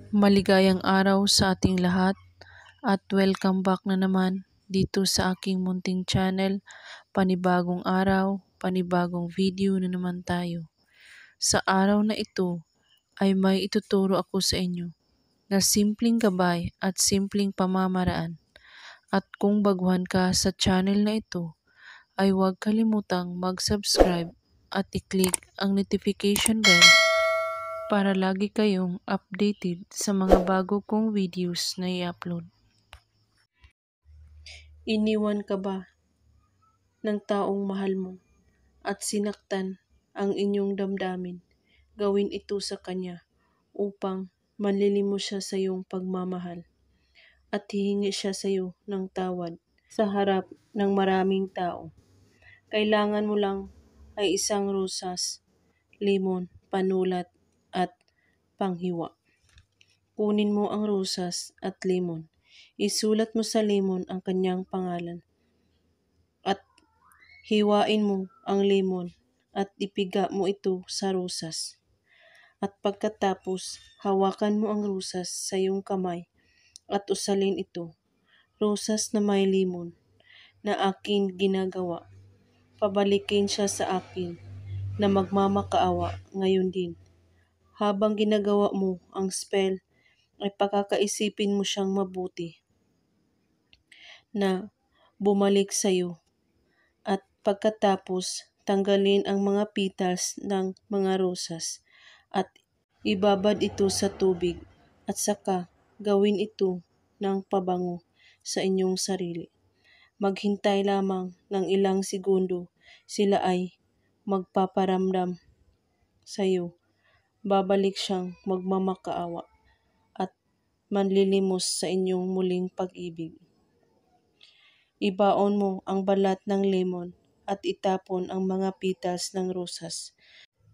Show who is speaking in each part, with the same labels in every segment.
Speaker 1: Maligayang araw sa ating lahat at welcome back na naman dito sa aking munting channel. Panibagong araw, panibagong video na naman tayo. Sa araw na ito ay may ituturo ako sa inyo na simpleng gabay at simpleng pamamaraan. At kung baguhan ka sa channel na ito, ay huwag kalimutang mag-subscribe at i-click ang notification bell para lagi kayong updated sa mga bago kong videos na i-upload. Iniwan ka ba ng taong mahal mo at sinaktan ang inyong damdamin? Gawin ito sa kanya upang manlilimos siya sa iyong pagmamahal at hihingi siya sa iyo ng tawad sa harap ng maraming tao. Kailangan mo lang ay isang rosas, limon, panulat at panghiwa. Kunin mo ang rosas at limon. Isulat mo sa limon ang kanyang pangalan. At hiwain mo ang limon at ipiga mo ito sa rosas. At pagkatapos, hawakan mo ang rosas sa iyong kamay at usalin ito. Rosas na may limon na akin ginagawa. Pabalikin siya sa akin na magmamakaawa ngayon din. Habang ginagawa mo ang spell, ay pakakaisipin mo siyang mabuti na bumalik sa iyo. At pagkatapos, tanggalin ang mga petals ng mga rosas at ibabad ito sa tubig at saka gawin ito ng pabango sa inyong sarili. Maghintay lamang ng ilang segundo, sila ay magpaparamdam sa iyo. Babalik siyang magmamakaawa at manlilimos sa inyong muling pag-ibig. Ibaon mo ang balat ng lemon at itapon ang mga petals ng rosas.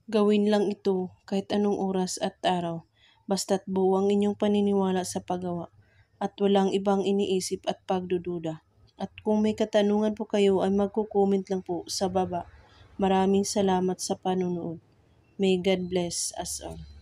Speaker 1: Gawin lang ito kahit anong oras at araw, basta't buo ang inyong paniniwala sa paggawa at walang ibang iniisip at pagdududa. At kung may katanungan po kayo ay magko-comment lang po sa baba. Maraming salamat sa panonood. May God bless us all.